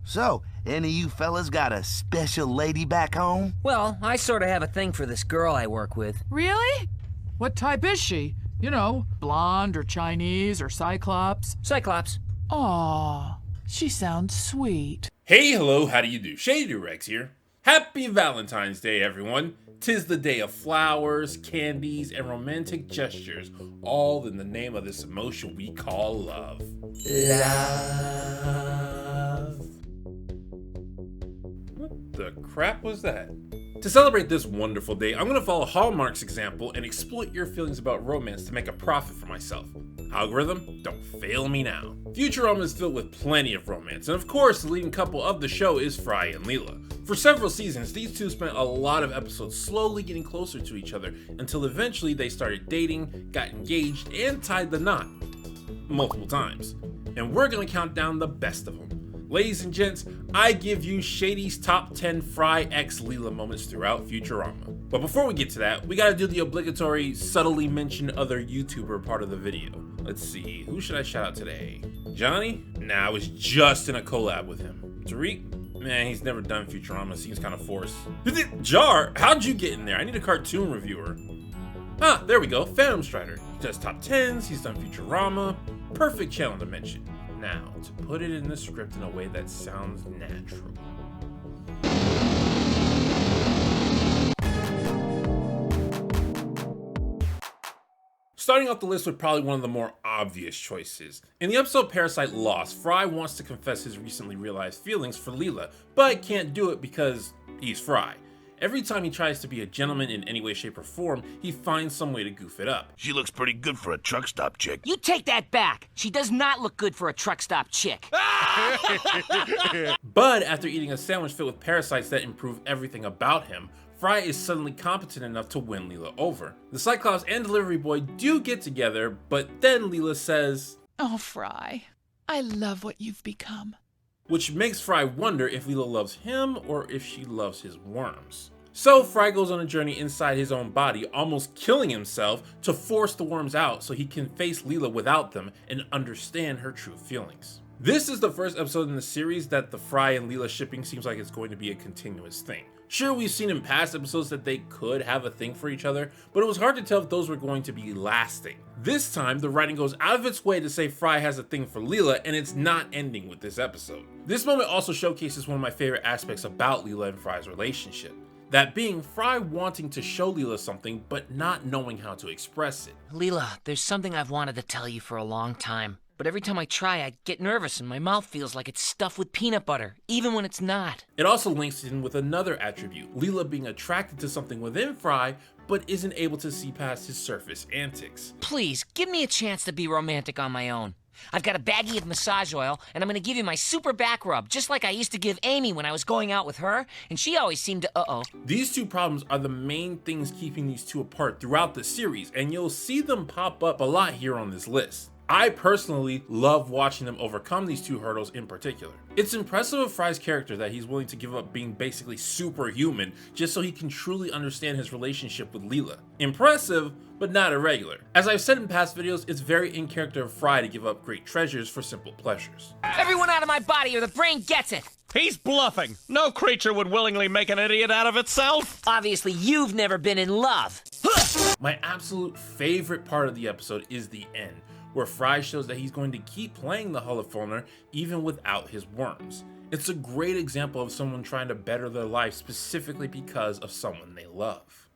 So, any of you fellas got a special lady back home? Well, I sort of have a thing for this girl I work with. Really? What type is she? You know, blonde or Chinese or Cyclops? Cyclops. Aw, she sounds sweet. Hey, hello, how do you do? Shady Doorags here. Happy Valentine's Day, everyone. 'Tis the day of flowers, candies, and romantic gestures, all in the name of this emotion we call love. Love. What the crap was that? To celebrate this wonderful day, I'm going to follow Hallmark's example and exploit your feelings about romance to make a profit for myself. Algorithm, don't fail me now. Futurama is filled with plenty of romance, and of course, the leading couple of the show is Fry and Leela. For several seasons, these two spent a lot of episodes slowly getting closer to each other until eventually they started dating, got engaged, and tied the knot. Multiple times. And we're going to count down the best of them. Ladies and gents, I give you Shady's top 10 Fry x Leela moments throughout Futurama. But before we get to that, we gotta do the obligatory subtly mention other YouTuber part of the video. Let's see, who should I shout out today? Johnny? Nah, I was just in a collab with him. Tariq? Man, he's never done Futurama, seems kind of forced. Jar, how'd you get in there? I need a cartoon reviewer. Ah, there we go, Phantom Strider. He does top 10s, he's done Futurama. Perfect channel to mention. Now, to put it in the script in a way that sounds natural. Starting off the list with probably one of the more obvious choices. In the episode Parasite Lost, Fry wants to confess his recently realized feelings for Leela, but can't do it because he's Fry. Every time he tries to be a gentleman in any way, shape, or form, he finds some way to goof it up. She looks pretty good for a truck stop chick. You take that back. She does not look good for a truck stop chick. But after eating a sandwich filled with parasites that improve everything about him, Fry is suddenly competent enough to win Leela over. The Cyclops and Delivery Boy do get together, but then Leela says, Oh, Fry, I love what you've become. Which makes Fry wonder if Leela loves him or if she loves his worms. So Fry goes on a journey inside his own body, almost killing himself to force the worms out so he can face Leela without them and understand her true feelings. This is the first episode in the series that the Fry and Leela shipping seems like it's going to be a continuous thing. Sure, we've seen in past episodes that they could have a thing for each other, but it was hard to tell if those were going to be lasting. This time, the writing goes out of its way to say Fry has a thing for Leela, and it's not ending with this episode. This moment also showcases one of my favorite aspects about Leela and Fry's relationship. That being Fry wanting to show Leela something, but not knowing how to express it. Leela, there's something I've wanted to tell you for a long time. But every time I try, I get nervous and my mouth feels like it's stuffed with peanut butter, even when it's not. It also links in with another attribute, Leela being attracted to something within Fry, but isn't able to see past his surface antics. Please, give me a chance to be romantic on my own. I've got a baggie of massage oil, and I'm gonna give you my super back rub, just like I used to give Amy when I was going out with her, and she always seemed to These two problems are the main things keeping these two apart throughout the series, and you'll see them pop up a lot here on this list. I personally love watching them overcome these two hurdles in particular. It's impressive of Fry's character that he's willing to give up being basically superhuman just so he can truly understand his relationship with Leela. Impressive, but not irregular. As I've said in past videos, it's very in character of Fry to give up great treasures for simple pleasures. Everyone out of my body or the brain gets it! He's bluffing. No creature would willingly make an idiot out of itself. Obviously, you've never been in love. My absolute favorite part of the episode is the end, where Fry shows that he's going to keep playing the Holophone even without his worms. It's a great example of someone trying to better their life specifically because of someone they love.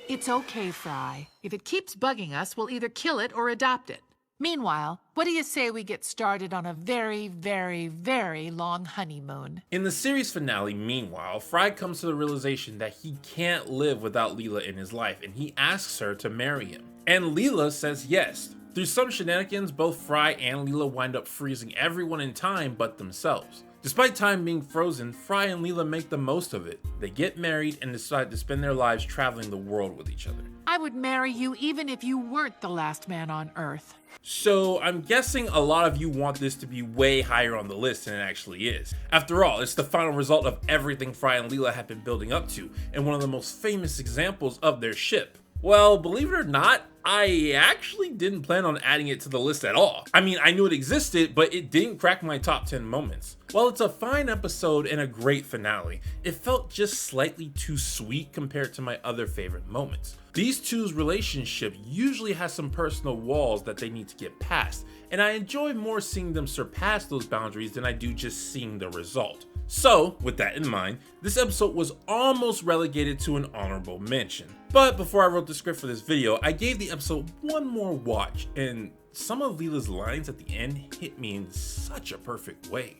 It's okay, Fry. If it keeps bugging us, we'll either kill it or adopt it. Meanwhile, what do you say we get started on a very, very, very long honeymoon? In the series finale, Meanwhile, Fry comes to the realization that he can't live without Leela in his life, and he asks her to marry him. And Leela says yes. Through some shenanigans, both Fry and Leela wind up freezing everyone in time but themselves. Despite time being frozen, Fry and Leela make the most of it. They get married and decide to spend their lives traveling the world with each other. I would marry you even if you weren't the last man on Earth. So I'm guessing a lot of you want this to be way higher on the list than it actually is. After all, it's the final result of everything Fry and Leela have been building up to, and one of the most famous examples of their ship. Well, believe it or not, I actually didn't plan on adding it to the list at all. I mean, I knew it existed, but it didn't crack my top 10 moments. While it's a fine episode and a great finale, it felt just slightly too sweet compared to my other favorite moments. These two's relationship usually has some personal walls that they need to get past, and I enjoy more seeing them surpass those boundaries than I do just seeing the result. So, with that in mind, this episode was almost relegated to an honorable mention. But before I wrote the script for this video, I gave the episode one more watch, and some of Leela's lines at the end hit me in such a perfect way.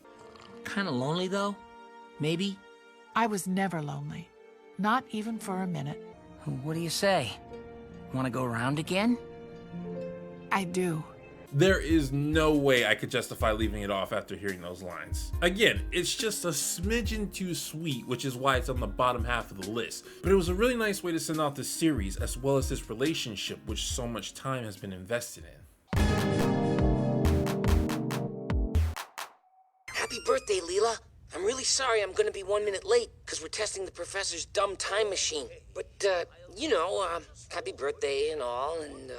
Kinda lonely though? Maybe? I was never lonely. Not even for a minute. What do you say? Wanna go around again? I do. There is no way I could justify leaving it off after hearing those lines. Again, it's just a smidgen too sweet, which is why it's on the bottom half of the list. But it was a really nice way to send off this series, as well as this relationship which so much time has been invested in. Happy birthday, Leela. I'm really sorry I'm gonna be 1 minute late, because we're testing the professor's dumb time machine. But, happy birthday and all, and,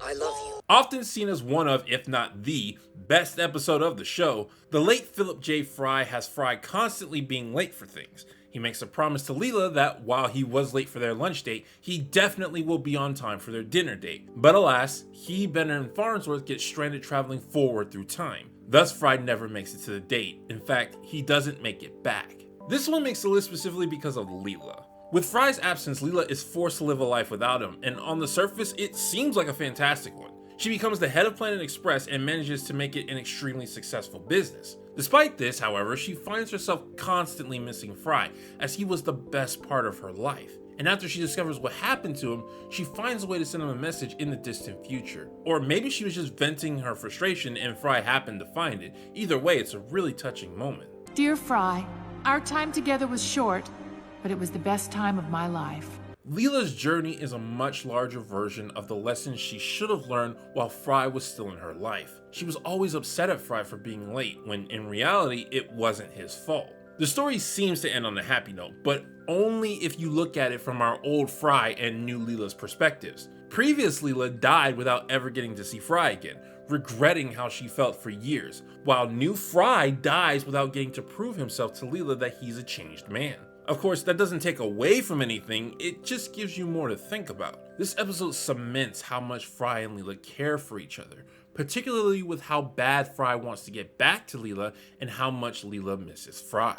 I love you. Often seen as one of, if not the, best episode of the show, the late Phillip J. Fry has Fry constantly being late for things. He makes a promise to Leela that while he was late for their lunch date, he definitely will be on time for their dinner date. But alas, he, Benner, and Farnsworth get stranded traveling forward through time. Thus, Fry never makes it to the date. In fact, he doesn't make it back. This one makes the list specifically because of Leela. With Fry's absence, Leela is forced to live a life without him, and on the surface, it seems like a fantastic one. She becomes the head of Planet Express and manages to make it an extremely successful business. Despite this, however, she finds herself constantly missing Fry, as he was the best part of her life. And after she discovers what happened to him, she finds a way to send him a message in the distant future. Or maybe she was just venting her frustration and Fry happened to find it. Either way, it's a really touching moment. Dear Fry, our time together was short, but it was the best time of my life. Leela's journey is a much larger version of the lessons she should have learned while Fry was still in her life. She was always upset at Fry for being late, when in reality, it wasn't his fault. The story seems to end on a happy note, but only if you look at it from our old Fry and new Leela's perspectives. Previous Leela died without ever getting to see Fry again, regretting how she felt for years, while new Fry dies without getting to prove himself to Leela that he's a changed man. Of course, that doesn't take away from anything, it just gives you more to think about. This episode cements how much Fry and Leela care for each other, particularly with how bad Fry wants to get back to Leela and how much Leela misses Fry.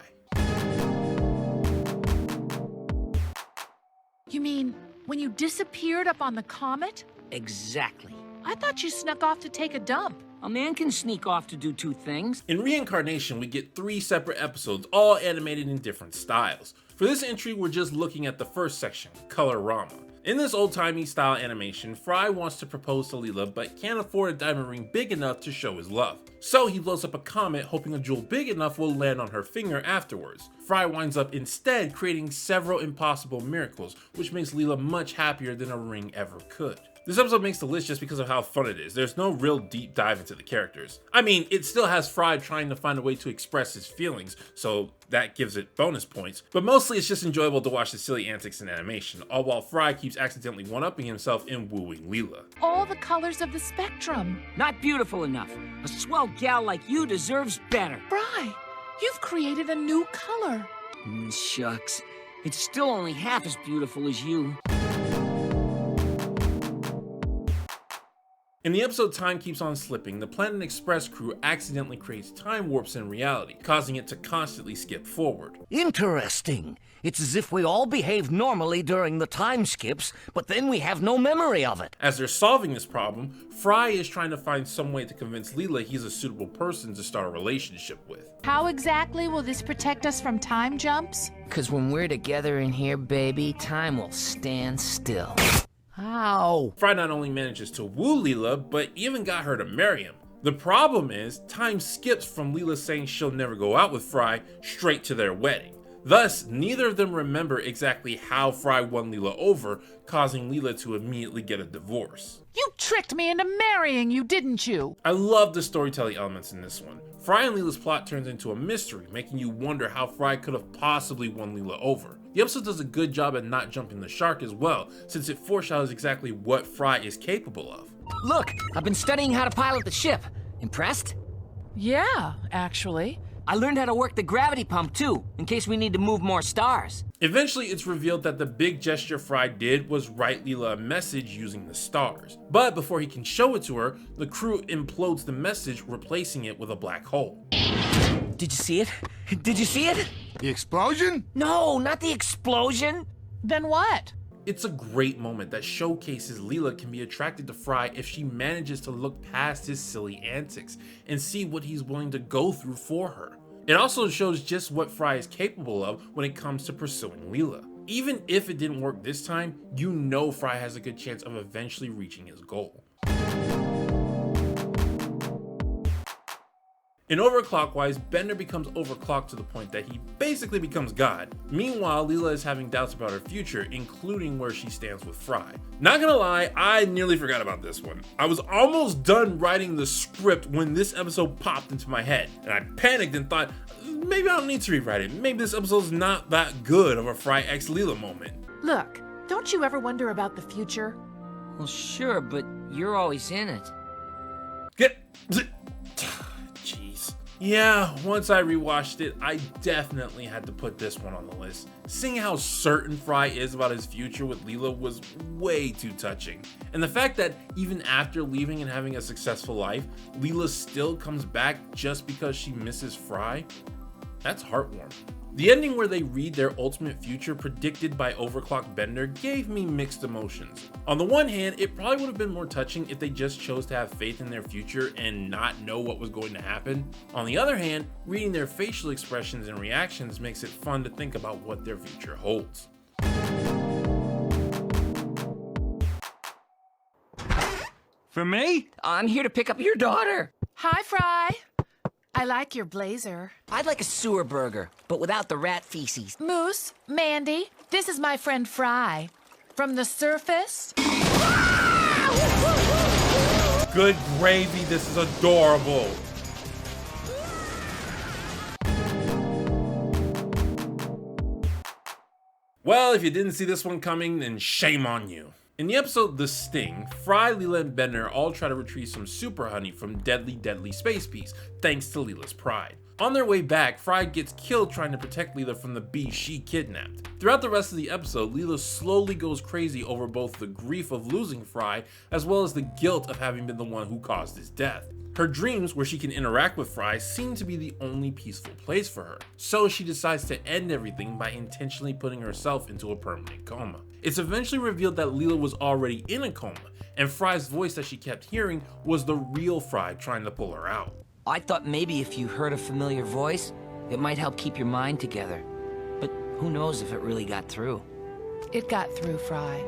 You mean when you disappeared up on the comet? Exactly. I thought you snuck off to take a dump. A man can sneak off to do two things. In Reincarnation, we get 3 separate episodes, all animated in different styles. For this entry, we're just looking at the first section, Colorama. In this old-timey style animation, Fry wants to propose to Leela, but can't afford a diamond ring big enough to show his love. So he blows up a comet, hoping a jewel big enough will land on her finger afterwards. Fry winds up instead creating several impossible miracles, which makes Leela much happier than a ring ever could. This episode makes the list just because of how fun it is. There's no real deep dive into the characters. I mean, it still has Fry trying to find a way to express his feelings, so that gives it bonus points. But mostly it's just enjoyable to watch the silly antics in animation, all while Fry keeps accidentally one-upping himself in wooing Leela. All the colors of the spectrum. Not beautiful enough. A swell gal like you deserves better. Fry, you've created a new color. Shucks. It's still only half as beautiful as you. In the episode Time Keeps on Slipping, the Planet Express crew accidentally creates time warps in reality, causing it to constantly skip forward. Interesting. It's as if we all behave normally during the time skips, but then we have no memory of it. As they're solving this problem, Fry is trying to find some way to convince Leela he's a suitable person to start a relationship with. How exactly will this protect us from time jumps? 'Cause when we're together in here, baby, time will stand still. Ow! Fry not only manages to woo Leela, but even got her to marry him. The problem is, time skips from Leela saying she'll never go out with Fry straight to their wedding. Thus, neither of them remember exactly how Fry won Leela over, causing Leela to immediately get a divorce. You tricked me into marrying you, didn't you? I love the storytelling elements in this one. Fry and Leela's plot turns into a mystery, making you wonder how Fry could have possibly won Leela over. The episode does a good job at not jumping the shark as well, since it foreshadows exactly what Fry is capable of. Look, I've been studying how to pilot the ship. Impressed? Yeah, actually. I learned how to work the gravity pump too, in case we need to move more stars. Eventually, it's revealed that the big gesture Fry did was write Leela a message using the stars. But before he can show it to her, the crew implodes the message, replacing it with a black hole. Did you see it? Did you see it? The explosion? No, not the explosion. Then what? It's a great moment that showcases Leela can be attracted to Fry if she manages to look past his silly antics and see what he's willing to go through for her. It also shows just what Fry is capable of when it comes to pursuing Leela. Even if it didn't work this time, you know Fry has a good chance of eventually reaching his goal. In Overclockwise, Bender becomes overclocked to the point that he basically becomes God. Meanwhile, Leela is having doubts about her future, including where she stands with Fry. Not gonna lie, I nearly forgot about this one. I was almost done writing the script when this episode popped into my head, and I panicked and thought, maybe I don't need to rewrite it. Maybe this episode's not that good of a Fry x Leela moment. Look, don't you ever wonder about the future? Well, sure, but you're always in it. Jeez. Yeah, once I rewatched it, I definitely had to put this one on the list. Seeing how certain Fry is about his future with Leela was way too touching. And the fact that even after leaving and having a successful life, Leela still comes back just because she misses Fry, that's heartwarming. The ending where they read their ultimate future predicted by overclocked Bender gave me mixed emotions. On the one hand, it probably would have been more touching if they just chose to have faith in their future and not know what was going to happen. On the other hand, reading their facial expressions and reactions makes it fun to think about what their future holds. For me? I'm here to pick up your daughter. Hi, Fry. I like your blazer. I'd like a sewer burger, but without the rat feces. Moose, Mandy, this is my friend Fry. From the surface. Good gravy, this is adorable. Well, if you didn't see this one coming, then shame on you. In the episode The Sting, Fry, Leela, and Bender all try to retrieve some super honey from Deadly Space Bees, thanks to Leela's pride. On their way back, Fry gets killed trying to protect Leela from the bee she kidnapped. Throughout the rest of the episode, Leela slowly goes crazy over both the grief of losing Fry, as well as the guilt of having been the one who caused his death. Her dreams, where she can interact with Fry, seem to be the only peaceful place for her, so she decides to end everything by intentionally putting herself into a permanent coma. It's eventually revealed that Leela was already in a coma, and Fry's voice that she kept hearing was the real Fry trying to pull her out. I thought maybe if you heard a familiar voice, it might help keep your mind together. But who knows if it really got through. It got through, Fry.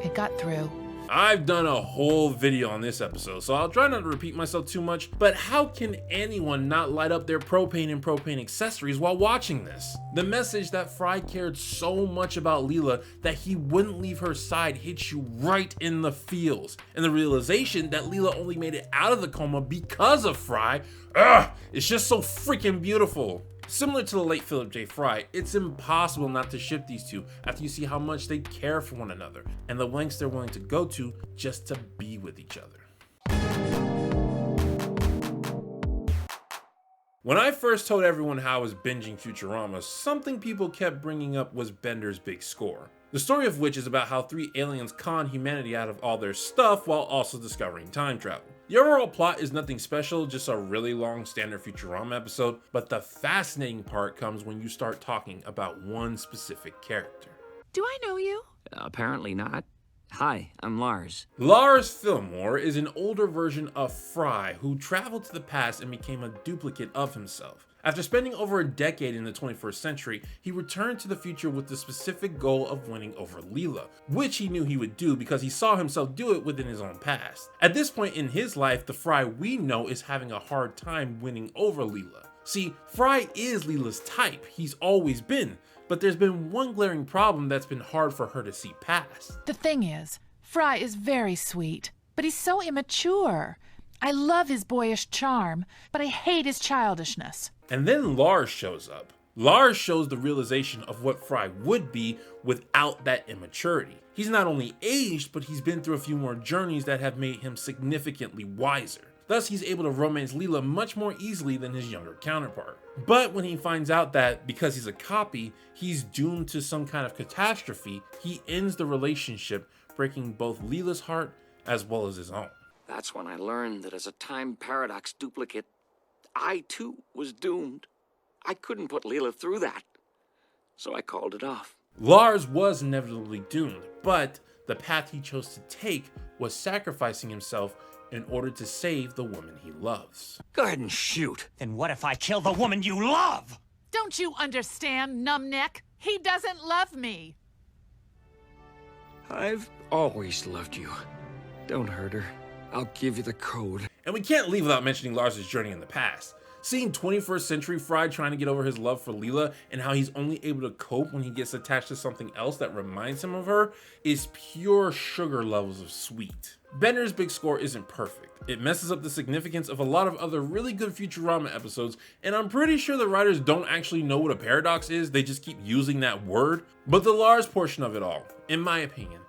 It got through. I've done a whole video on this episode, so I'll try not to repeat myself too much, but how can anyone not light up their propane and propane accessories while watching this? The message that Fry cared so much about Leela that he wouldn't leave her side hits you right in the feels, and the realization that Leela only made it out of the coma because of Fry, it's just so freaking beautiful. Similar to the late Phillip J. Fry, it's impossible not to ship these two after you see how much they care for one another and the lengths they're willing to go to just to be with each other. When I first told everyone how I was binging Futurama, something people kept bringing up was Bender's big score. The story of which is about how 3 aliens con humanity out of all their stuff while also discovering time travel. The overall plot is nothing special, just a really long standard Futurama episode, but the fascinating part comes when you start talking about one specific character. Do I know you? Apparently not. Hi, I'm Lars. Lars Fillmore is an older version of Fry who traveled to the past and became a duplicate of himself. After spending over a decade in the 21st century, he returned to the future with the specific goal of winning over Leela, which he knew he would do because he saw himself do it within his own past. At this point in his life, the Fry we know is having a hard time winning over Leela. See, Fry is Leela's type, he's always been, but there's been one glaring problem that's been hard for her to see past. The thing is, Fry is very sweet, but he's so immature. I love his boyish charm, but I hate his childishness. And then Lars shows up. Lars shows the realization of what Fry would be without that immaturity. He's not only aged, but he's been through a few more journeys that have made him significantly wiser. Thus, he's able to romance Leela much more easily than his younger counterpart. But when he finds out that because he's a copy, he's doomed to some kind of catastrophe, he ends the relationship, breaking both Leela's heart as well as his own. That's when I learned that as a time paradox duplicate, I too was doomed. I couldn't put Leela through that, so I called it off. Lars was inevitably doomed, but the path he chose to take was sacrificing himself in order to save the woman he loves. Go ahead and shoot. Then what if I kill the woman you love? Don't you understand, numbneck? He doesn't love me. I've always loved you. Don't hurt her. I'll give you the code. And we can't leave without mentioning Lars' journey in the past. Seeing 21st century Fry trying to get over his love for Leela and how he's only able to cope when he gets attached to something else that reminds him of her is pure sugar levels of sweet. Bender's big score isn't perfect. It messes up the significance of a lot of other really good Futurama episodes, and I'm pretty sure the writers don't actually know what a paradox is, they just keep using that word. But the Lars portion of it all, in my opinion,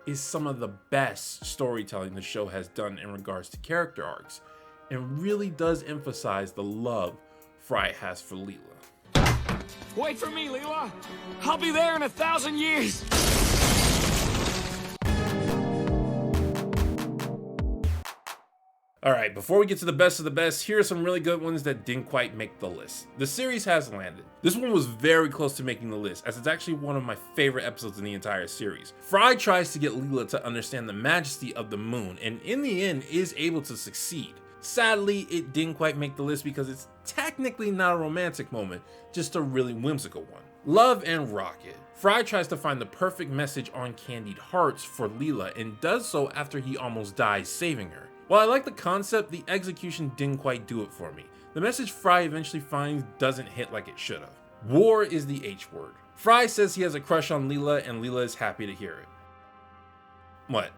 is some of the best storytelling the show has done in regards to character arcs, and really does emphasize the love Fry has for Leela. Wait for me, Leela. I'll be there in 1,000 years. Alright, before we get to the best of the best, here are some really good ones that didn't quite make the list. The series has landed. This one was very close to making the list, as it's actually one of my favorite episodes in the entire series. Fry tries to get Leela to understand the majesty of the moon, and in the end is able to succeed. Sadly, it didn't quite make the list because it's technically not a romantic moment, just a really whimsical one. Love and Rocket. Fry tries to find the perfect message on candied hearts for Leela and does so after he almost dies saving her. While I like the concept, the execution didn't quite do it for me. The message Fry eventually finds doesn't hit like it should have. War is the H word. Fry says he has a crush on Leela and Leela is happy to hear it. What?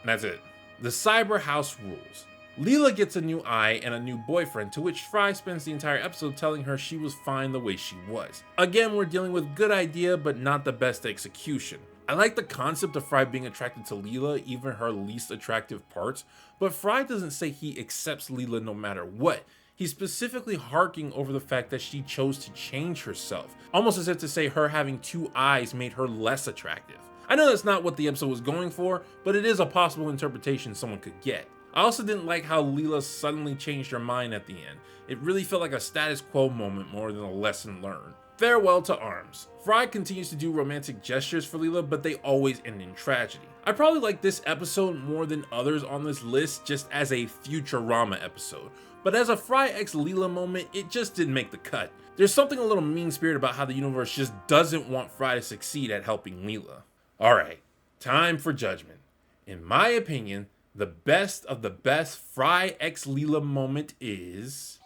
That's it. The cyber house rules. Leela gets a new eye and a new boyfriend, to which Fry spends the entire episode telling her she was fine the way she was. Again, we're dealing with good idea, but not the best execution. I like the concept of Fry being attracted to Leela, even her least attractive parts, but Fry doesn't say he accepts Leela no matter what. He's specifically harking over the fact that she chose to change herself, almost as if to say her having two eyes made her less attractive. I know that's not what the episode was going for, but it is a possible interpretation someone could get. I also didn't like how Leela suddenly changed her mind at the end. It really felt like a status quo moment more than a lesson learned. Farewell to Arms. Fry continues to do romantic gestures for Leela, but they always end in tragedy. I probably like this episode more than others on this list just as a Futurama episode, but as a Fry x Leela moment, it just didn't make the cut. There's something a little mean-spirited about how the universe just doesn't want Fry to succeed at helping Leela. Alright, time for judgment. In my opinion, the best of the best Fry x Leela moment is...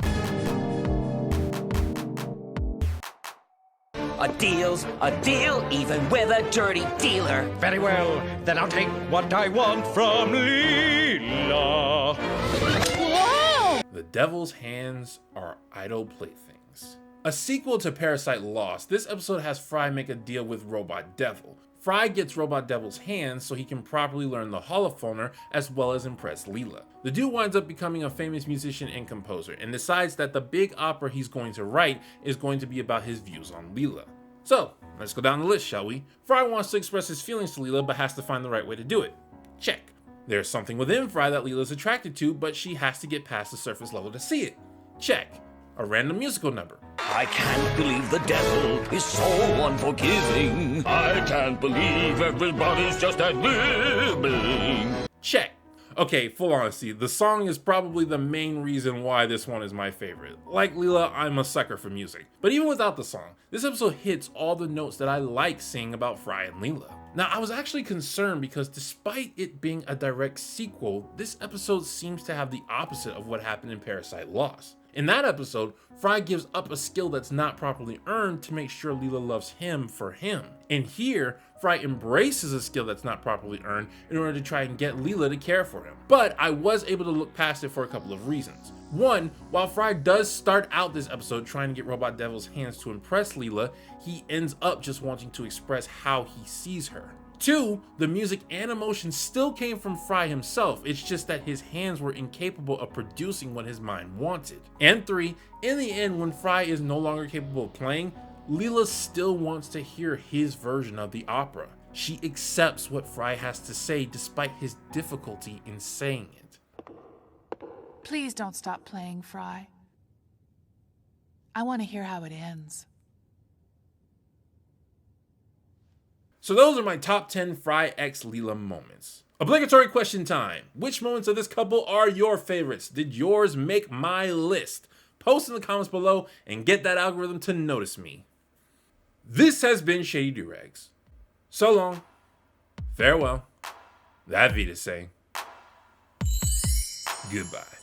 A deal's a deal, even with a dirty dealer. Very well, then I'll take what I want from Leela. The Devil's Hands Are Idle Playthings. A sequel to Parasite Lost, this episode has Fry make a deal with Robot Devil. Fry gets Robot Devil's hands so he can properly learn the holophoner as well as impress Leela. The dude winds up becoming a famous musician and composer and decides that the big opera he's going to write is going to be about his views on Leela. So, let's go down the list, shall we? Fry wants to express his feelings to Leela but has to find the right way to do it. Check. There's something within Fry that Leela's attracted to, but she has to get past the surface level to see it. Check. A random musical number. I can't believe the devil is so unforgiving. I can't believe everybody's just ad-libbing. Check. Okay, full honesty, the song is probably the main reason why this one is my favorite. Like Leela, I'm a sucker for music. But even without the song, this episode hits all the notes that I like seeing about Fry and Leela. Now, I was actually concerned because despite it being a direct sequel, this episode seems to have the opposite of what happened in Parasite Lost. In that episode, Fry gives up a skill that's not properly earned to make sure Leela loves him for him. And here, Fry embraces a skill that's not properly earned in order to try and get Leela to care for him. But I was able to look past it for a couple of reasons. One, while Fry does start out this episode trying to get Robot Devil's hands to impress Leela, he ends up just wanting to express how he sees her. Two, the music and emotion still came from Fry himself, it's just that his hands were incapable of producing what his mind wanted. And three, in the end, when Fry is no longer capable of playing, Leela still wants to hear his version of the opera. She accepts what Fry has to say despite his difficulty in saying it. Please don't stop playing, Fry. I want to hear how it ends. So those are my top 10 Fry x Leela moments. Obligatory question time. Which moments of this couple are your favorites? Did yours make my list? Post in the comments below and get that algorithm to notice me. This has been Shady Doorags. So long, farewell, that Vita say, goodbye.